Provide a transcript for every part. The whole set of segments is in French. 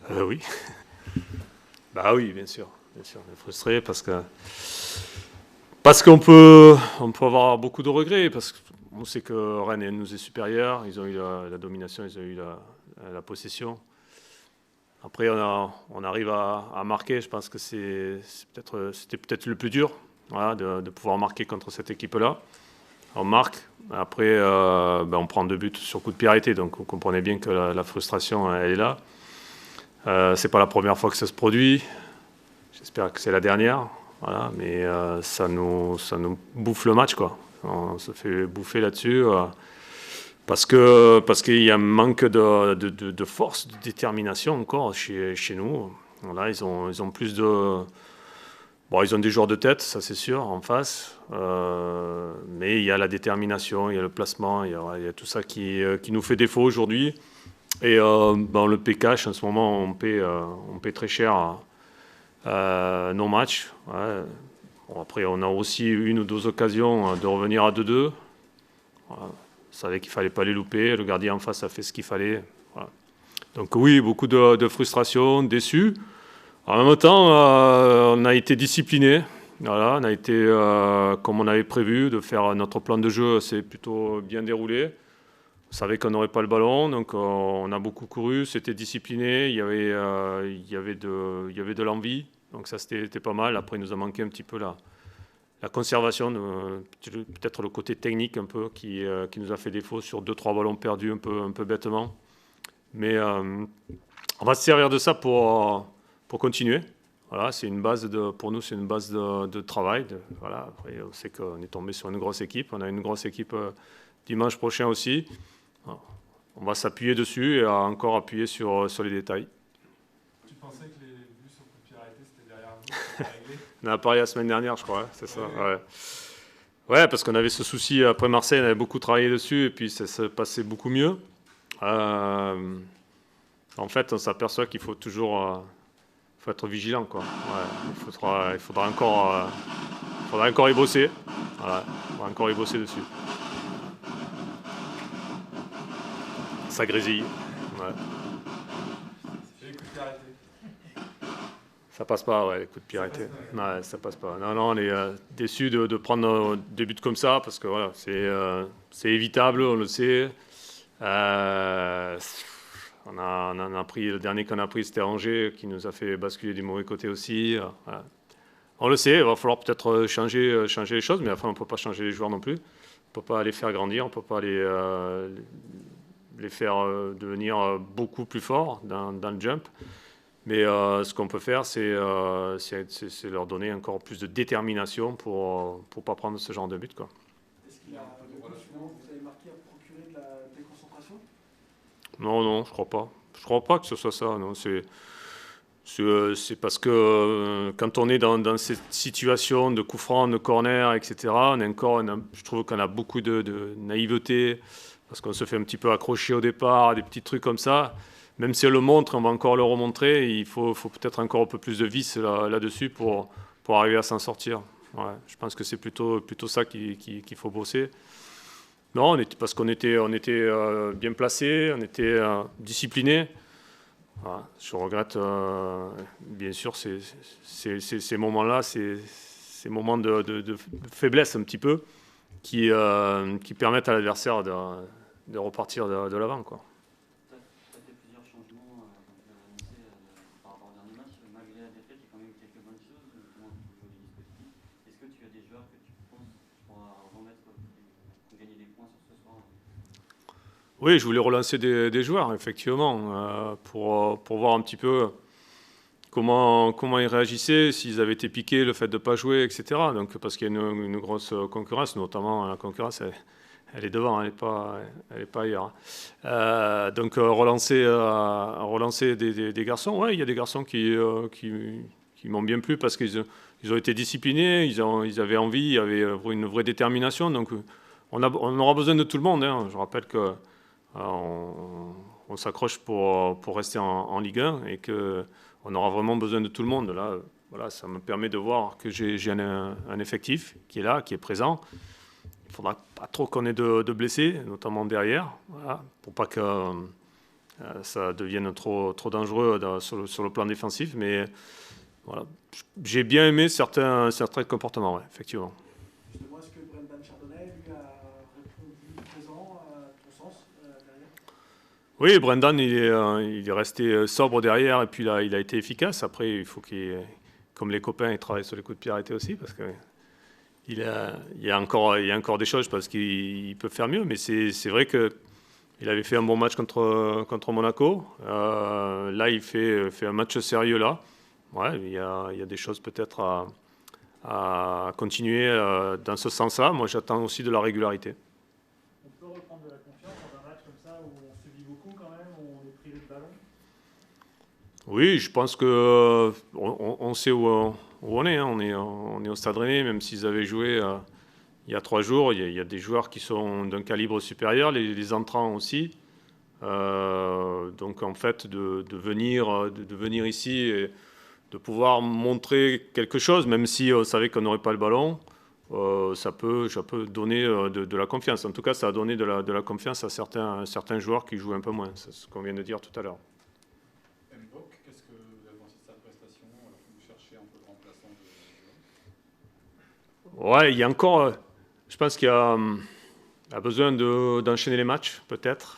Oui. Bah oui, bien sûr. Bien sûr, on est frustré parce qu'on peut avoir beaucoup de regrets, parce qu'on sait que Rennes nous est supérieur, ils ont eu la domination, ils ont eu la possession. Après, on arrive à marquer, je pense que c'était peut-être le plus dur, voilà, de pouvoir marquer contre cette équipe-là. On marque, après on prend 2 buts sur coup de pied arrêté, donc vous comprenez bien que la frustration, elle est là. C'est pas la première fois que ça se produit. J'espère que c'est la dernière. Voilà, mais ça nous bouffe le match, quoi. On se fait bouffer là-dessus parce qu'il y a un manque de force, de détermination encore chez nous. Voilà, ils ont plus de. Bon, ils ont des joueurs de tête, ça c'est sûr, en face. Mais il y a la détermination, il y a le placement, il y a tout ça qui nous fait défaut aujourd'hui. Et le paie cash, en ce moment, on paie très cher nos matchs. Ouais. Bon, après, on a aussi une ou deux occasions de revenir à 2-2. Voilà. On savait qu'il ne fallait pas les louper. Le gardien en face a fait ce qu'il fallait. Voilà. Donc oui, beaucoup de frustration, déçu. En même temps, on a été discipliné. Voilà, on a été comme on avait prévu de faire notre plan de jeu. C'est plutôt bien déroulé. On savait qu'on n'aurait pas le ballon, donc on a beaucoup couru, c'était discipliné, il y avait de l'envie, donc ça c'était pas mal. Après, il nous a manqué un petit peu la conservation, peut-être le côté technique un peu qui nous a fait défaut sur 2-3 ballons perdus un peu bêtement. Mais on va se servir de ça pour continuer. Voilà, pour nous, c'est une base de travail. Voilà. Après, on sait qu'on est tombé sur une grosse équipe. On a une grosse équipe dimanche prochain aussi. On va s'appuyer dessus et encore appuyer sur les détails. Tu pensais que les buts sur coup de pied arrêté, c'était derrière vous, c'était réglé? On en a parlé la semaine dernière, je crois, c'est ça. Oui, oui. Ouais. Ouais, parce qu'on avait ce souci après Marseille, on avait beaucoup travaillé dessus et puis ça se passait beaucoup mieux. Euh, En fait, on s'aperçoit qu'il faut être vigilant, quoi. Ouais, il faudra encore y bosser. Voilà, il faudra encore y bosser dessus. Ça grésille. Ouais. Et les coups de pied arrêtés. Ça passe pas, ouais, les coups de pied Ça passe arrêtés. pas. Ouais, ça passe pas. Non, non, on est déçus de prendre des buts comme ça parce que voilà, c'est évitable, on le sait. Euh, on a pris, le dernier qu'on a pris, c'était Angers, qui nous a fait basculer du mauvais côté aussi. Voilà. On le sait, il va falloir peut-être changer les choses, mais enfin, on ne peut pas changer les joueurs non plus. On ne peut pas les faire grandir, on ne peut pas les faire devenir beaucoup plus forts dans le jump. Mais ce qu'on peut faire, c'est leur donner encore plus de détermination pour ne pas prendre ce genre de but, quoi. Est-ce qu'il a, le coup finalement que vous avez marqué a procuré de la déconcentration? Non, non, je crois pas. Je crois pas que ce soit ça. Non, c'est parce que quand on est dans cette situation de coup franc, de corner, etc., je trouve qu'on a beaucoup de naïveté, parce qu'on se fait un petit peu accrocher au départ, des petits trucs comme ça. Même si on le montre, on va encore le remontrer, il faut peut-être encore un peu plus de vis là-dessus pour arriver à s'en sortir. Ouais, je pense que c'est plutôt ça qu'il faut bosser. Non, parce qu'on était bien placé, on était discipliné. Voilà. Je regrette, bien sûr, ces moments-là, ces moments de faiblesse un petit peu, qui permettent à l'adversaire de repartir de l'avant, quoi. Tu as fait plusieurs changements, comme tu l'as annoncé, par rapport au dernier match. Malgré la défaite, il y a quand même quelques bonnes choses, notamment au niveau du dispositif. Est-ce que tu as des joueurs que tu penses pourra remettre pour gagner des points sur ce soir? Oui, je voulais relancer des joueurs, effectivement, pour voir un petit peu comment ils réagissaient, s'ils avaient été piqués, le fait de ne pas jouer, etc. Donc, parce qu'il y a une grosse concurrence, notamment la concurrence, elle est devant, elle est pas ailleurs. Donc, relancer des garçons. Ouais, il y a des garçons qui m'ont bien plu parce qu'ils ont été disciplinés, ils avaient envie, il y avait une vraie détermination. Donc, on aura besoin de tout le monde, hein. Je rappelle que on s'accroche pour rester en Ligue 1 et qu'on aura vraiment besoin de tout le monde. Là, voilà, ça me permet de voir que j'ai un effectif qui est là, qui est présent. Il ne faudra pas trop qu'on ait de blessés, notamment derrière, voilà, pour pas que ça devienne trop dangereux sur le plan défensif. Mais voilà, j'ai bien aimé certains comportements, ouais, effectivement. Justement, est-ce que Brendan Chardonnay, lui, a répondu présent, à ton sens, derrière? Oui, Brendan, il est resté sobre derrière et puis là, il a été efficace. Après, il faut comme les copains, il travaille sur les coups de pied arrêtés aussi parce que il y a encore des choses parce qu'il peut faire mieux. Mais c'est vrai qu'il avait fait un bon match contre Monaco. Là, il fait un match sérieux là. Ouais, il y a des choses peut-être à continuer dans ce sens-là. Moi, j'attends aussi de la régularité. On peut reprendre de la confiance dans un match comme ça où on subit beaucoup quand même, où on est privé de ballon. Oui, je pense que on sait où on est. Hein. On est au Stade Rennais, même s'ils avaient joué il y a 3 jours. Il y a des joueurs qui sont d'un calibre supérieur, les entrants aussi. Donc en fait, de venir ici et de pouvoir montrer quelque chose, même si on savait qu'on n'aurait pas le ballon, ça peut donner de la confiance. En tout cas, ça a donné de la confiance à certains joueurs qui jouent un peu moins. C'est ce qu'on vient de dire tout à l'heure. Mbok, qu'est-ce que vous avez pensé de sa prestation alors que vous cherchez un peu le remplaçant de... Ouais, il y a encore... je pense qu'il a besoin d'enchaîner les matchs, peut-être,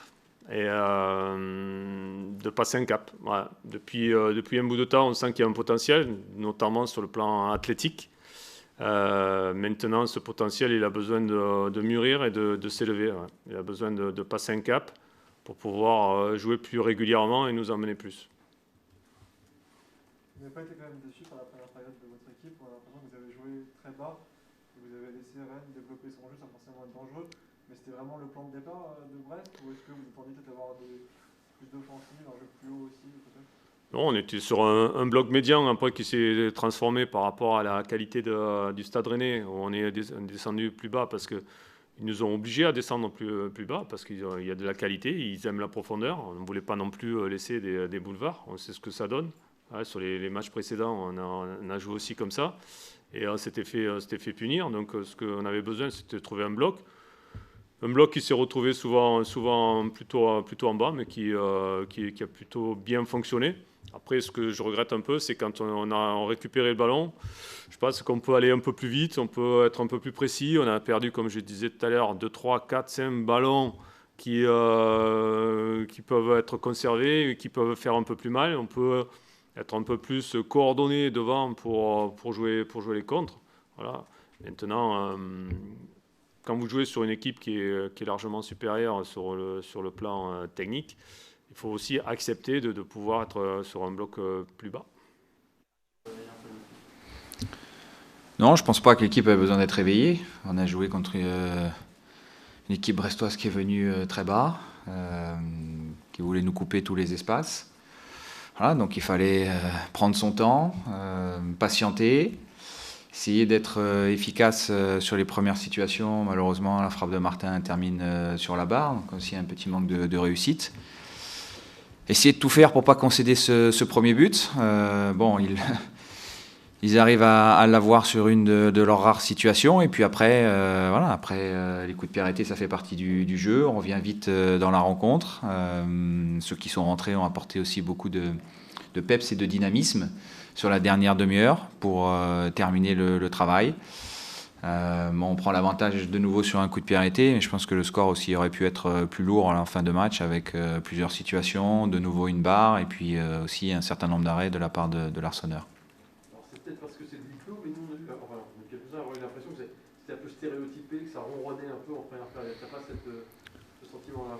et de passer un cap. Ouais. Depuis un bout de temps, on sent qu'il y a un potentiel, notamment sur le plan athlétique. Maintenant, ce potentiel, il a besoin de mûrir et de s'élever. Ouais. Il a besoin de passer un cap pour pouvoir jouer plus régulièrement et nous emmener plus. Vous n'avez pas été quand même déçu par la première période de votre équipe? On a l'impression que vous avez joué très bas et vous avez laissé Rennes développer son jeu sans forcément être dangereux. Mais c'était vraiment le plan de départ de Brest, ou est-ce que vous attendiez peut-être avoir plus d'offensive, un jeu plus haut aussi peut-être? Non, on était sur un bloc médian après qui s'est transformé par rapport à la qualité du Stade Rennais. On est descendu plus bas parce qu'ils nous ont obligés à descendre plus bas parce qu'il y a de la qualité, ils aiment la profondeur. On ne voulait pas non plus laisser des boulevards, on sait ce que ça donne. Ouais, sur les matchs précédents, on a joué aussi comme ça et on s'était fait punir. Donc ce qu'on avait besoin, c'était de trouver un bloc. Un bloc qui s'est retrouvé souvent plutôt en bas, mais qui a plutôt bien fonctionné. Après, ce que je regrette un peu, c'est quand on a récupéré le ballon, je pense qu'on peut aller un peu plus vite, on peut être un peu plus précis. On a perdu, comme je disais tout à l'heure, 2, 3, 4, 5 ballons qui peuvent être conservés, qui peuvent faire un peu plus mal. On peut être un peu plus coordonné devant pour jouer les contres. Voilà. Maintenant, quand vous jouez sur une équipe qui est largement supérieure sur le plan technique, il faut aussi accepter de pouvoir être sur un bloc plus bas. Non, je ne pense pas que l'équipe ait besoin d'être réveillée. On a joué contre une équipe brestoise qui est venue très bas, qui voulait nous couper tous les espaces. Voilà, donc il fallait prendre son temps, patienter, essayer d'être efficace sur les premières situations. Malheureusement, la frappe de Martin termine sur la barre, donc aussi un petit manque de réussite. Essayer de tout faire pour ne pas concéder ce premier but. Ils arrivent à l'avoir sur une de leurs rares situations. Et puis après, les coups de pied arrêtés, ça fait partie du jeu. On revient vite dans la rencontre. Ceux qui sont rentrés ont apporté aussi beaucoup de peps et de dynamisme sur la dernière demi-heure pour terminer le travail. On prend l'avantage de nouveau sur un coup de pied arrêté, mais je pense que le score aussi aurait pu être plus lourd en fin de match avec plusieurs situations, de nouveau une barre et puis aussi un certain nombre d'arrêts de la part de l'Arseneur. Alors c'est peut-être parce que c'est le huis clos, mais nous on a eu quelques-uns à avoir eu l'impression que c'était un peu stéréotypé, que ça ronronnait un peu en première période. T'as pas ce sentiment-là?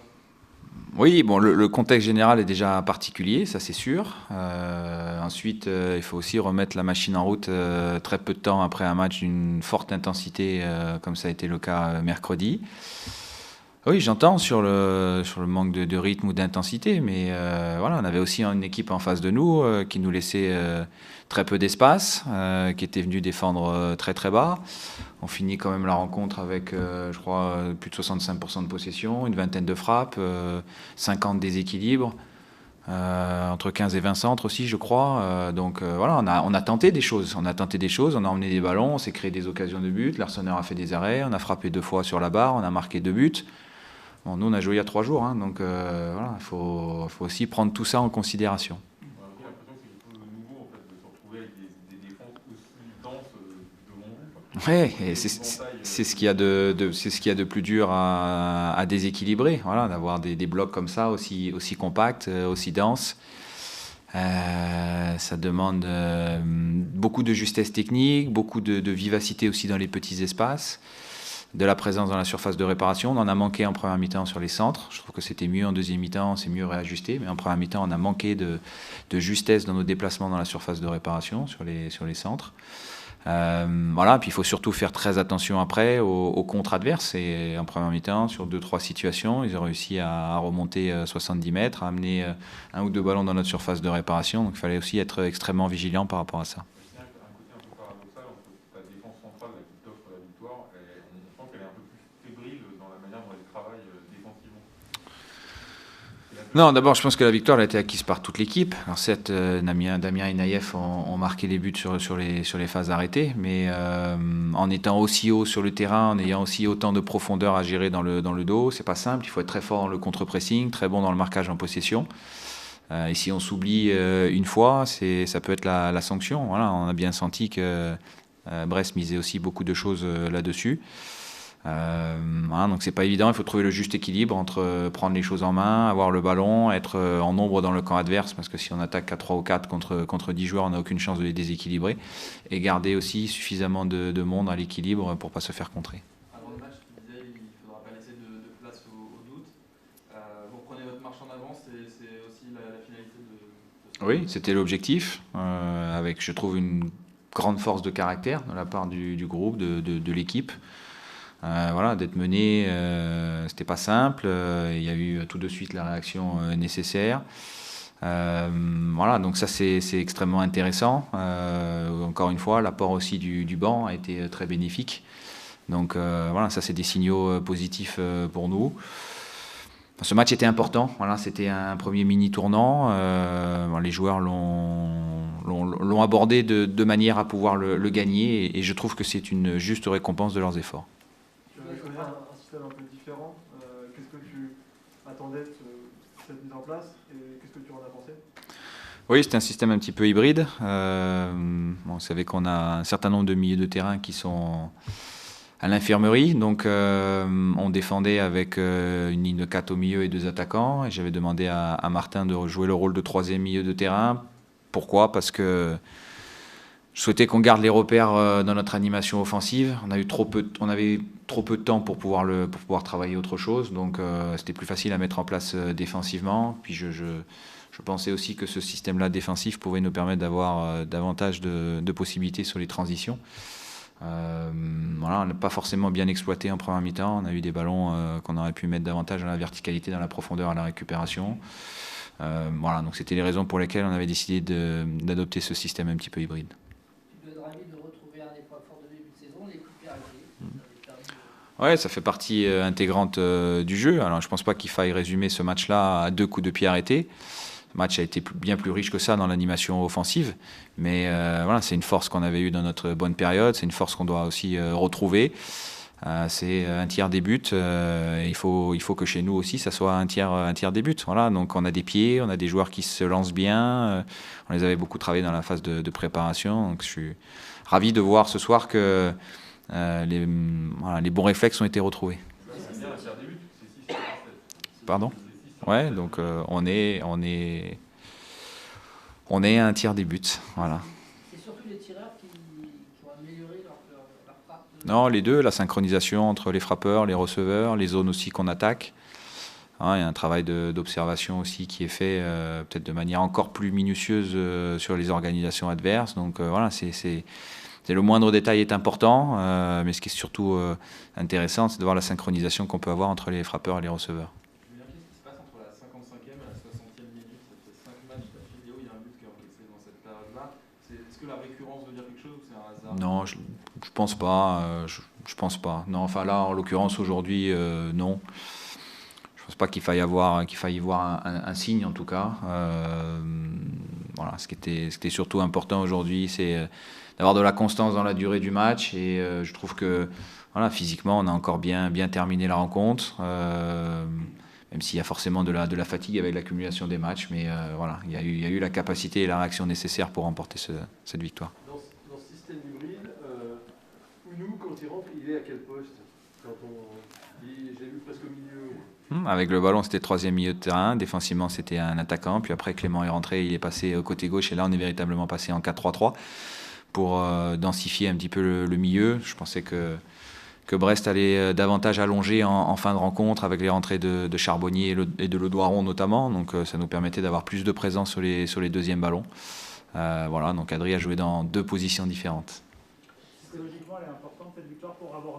Oui, bon, le contexte général est déjà particulier, ça c'est sûr. Ensuite, il faut aussi remettre la machine en route très peu de temps après un match d'une forte intensité, comme ça a été le cas mercredi. Oui, j'entends sur le manque de rythme ou d'intensité, mais voilà, on avait aussi une équipe en face de nous qui nous laissait très peu d'espace, qui était venue défendre très très bas. On finit quand même la rencontre avec, je crois, plus de 65% de possession, une vingtaine de frappes, 50 déséquilibres, entre 15 et 20 centres aussi, je crois. Donc voilà, on a tenté des choses. On a emmené des ballons, on s'est créé des occasions de but. L'Arseneur a fait des arrêts, on a frappé 2 fois sur la barre, on a marqué 2 buts. Bon, nous, on a joué il y a 3 jours, hein, donc voilà, il faut aussi prendre tout ça en considération. On a aussi l'impression que c'est quelque chose de nouveau, en fait, de se retrouver avec des défenses aussi denses devant vous, quoi. Ouais, et c'est ce qu'il y a c'est ce qu'il y a de plus dur à déséquilibrer, voilà, d'avoir des blocs comme ça, aussi compacts, aussi denses. Ça demande beaucoup de justesse technique, beaucoup de vivacité aussi dans les petits espaces, de la présence dans la surface de réparation. On en a manqué en première mi-temps sur les centres. Je trouve que c'était mieux en deuxième mi-temps, c'est mieux réajusté. Mais en première mi-temps, on a manqué de justesse dans nos déplacements dans la surface de réparation sur les centres. Voilà, puis il faut surtout faire très attention après aux contre adverses. Et en première mi-temps, sur 2-3 situations, ils ont réussi à remonter 70 mètres, à amener 1 ou 2 ballons dans notre surface de réparation. Donc il fallait aussi être extrêmement vigilant par rapport à ça. C'est un côté un peu paradoxal entre ta défense centrale là, qui t'offre la victoire et on sent qu'elle est un peu plus fébrile dans la manière dont elle travaille défensivement. Non, d'abord, je pense que la victoire a été acquise par toute l'équipe. Alors certes, Damien et Naïef ont marqué les buts sur les phases arrêtées, mais en étant aussi haut sur le terrain, en ayant aussi autant de profondeur à gérer dans le dos, c'est pas simple. Il faut être très fort dans le contre-pressing, très bon dans le marquage en possession. Et si on s'oublie une fois, ça peut être la sanction. Voilà, on a bien senti que Brest misait aussi beaucoup de choses là-dessus. Voilà, donc c'est pas évident, il faut trouver le juste équilibre entre prendre les choses en main, avoir le ballon, être en nombre dans le camp adverse, parce que si on attaque à 3 ou 4 contre 10 joueurs, on n'a aucune chance de les déséquilibrer, et garder aussi suffisamment de monde à l'équilibre pour pas se faire contrer. Avant le match, tu disais qu'il ne faudra pas laisser de place au doute. Vous reprenez votre marche en avant, c'est aussi la finalité de Oui, c'était l'objectif, avec je trouve une grande force de caractère de la part du groupe, de l'équipe. Voilà, d'être mené, c'était pas simple. Il y a eu tout de suite la réaction nécessaire. Voilà, donc ça c'est extrêmement intéressant. Encore une fois, l'apport aussi du banc a été très bénéfique. Donc voilà, ça c'est des signaux positifs pour nous. Ce match était important. Voilà, c'était un premier mini tournant. Les joueurs l'ont abordé de manière à pouvoir le gagner, et je trouve que c'est une juste récompense de leurs efforts. Un système un peu différent. Qu'est-ce que tu attendais de cette mise en place et qu'est-ce que tu en as pensé? Oui, c'était un système un petit peu hybride. Vous savez qu'on a un certain nombre de milieux de terrain qui sont à l'infirmerie. Donc on défendait avec une ligne de 4 au milieu et 2 attaquants. Et j'avais demandé à Martin de jouer le rôle de 3e milieu de terrain. Pourquoi ? Parce que je souhaitais qu'on garde les repères dans notre animation offensive. On avait trop peu de temps pour pouvoir travailler autre chose. Donc c'était plus facile à mettre en place défensivement. Puis je pensais aussi que ce système-là défensif pouvait nous permettre d'avoir davantage de possibilités sur les transitions. Voilà, on n'a pas forcément bien exploité en première mi-temps. On a eu des ballons qu'on aurait pu mettre davantage dans la verticalité, dans la profondeur, à la récupération. Voilà, donc c'était les raisons pour lesquelles on avait décidé d'adopter ce système un petit peu hybride. Ouais, ça fait partie intégrante du jeu. Alors, je ne pense pas qu'il faille résumer ce match-là à 2 coups de pied arrêtés. Le match a été bien plus riche que ça dans l'animation offensive. Mais voilà, c'est une force qu'on avait eue dans notre bonne période. C'est une force qu'on doit aussi retrouver. C'est un tiers des buts. Il faut que chez nous aussi, ça soit un tiers des buts. Voilà, donc on a des pieds, on a des joueurs qui se lancent bien. On les avait beaucoup travaillé dans la phase de préparation. Donc, je suis ravi de voir ce soir que les bons réflexes ont été retrouvés. Pardon ? Ouais, donc on est à un tiers des buts. Voilà. C'est surtout les tireurs qui ont amélioré leur frappe. Non, les deux, la synchronisation entre les frappeurs, les receveurs, les zones aussi qu'on attaque. Il y a un travail d'observation aussi qui est fait peut-être de manière encore plus minutieuse sur les organisations adverses. Donc voilà, c'est le moindre détail est important, mais ce qui est surtout intéressant, c'est de voir la synchronisation qu'on peut avoir entre les frappeurs et les receveurs. Julien, qu'est-ce qui se passe entre la 55e et la 60e minute? Ça fait 5 matchs d'affilée où il y a un but qui est encaissé dans cette période-là. Est-ce que la récurrence veut dire quelque chose ou c'est un hasard? Non, je pense pas. Je pense pas. Non, enfin là, en l'occurrence, aujourd'hui, non. Je pense pas qu'il faille y voir un signe, en tout cas. Voilà, ce qui était surtout important aujourd'hui, c'est d'avoir de la constance dans la durée du match, et je trouve que voilà, physiquement, on a encore bien terminé la rencontre. Même s'il y a forcément de la fatigue avec l'accumulation des matchs, mais voilà, il y a eu la capacité et la réaction nécessaire pour remporter cette victoire. Dans ce système hybride, Ounou, quand il rentre, il est à quel poste? J'ai vu presque au milieu. Avec le ballon, c'était 3e milieu de terrain. Défensivement, c'était un attaquant. Puis après, Clément est rentré, il est passé côté gauche. Et là, on est véritablement passé en 4-3-3 pour densifier un petit peu le milieu. Je pensais que Brest allait davantage allonger en fin de rencontre avec les rentrées de Charbonnier et de Ledoiron notamment. Donc ça nous permettait d'avoir plus de présence sur les deuxièmes ballons. Voilà, donc Adrien a joué dans 2 positions différentes. Psychologiquement, elle est importante cette victoire pour aborder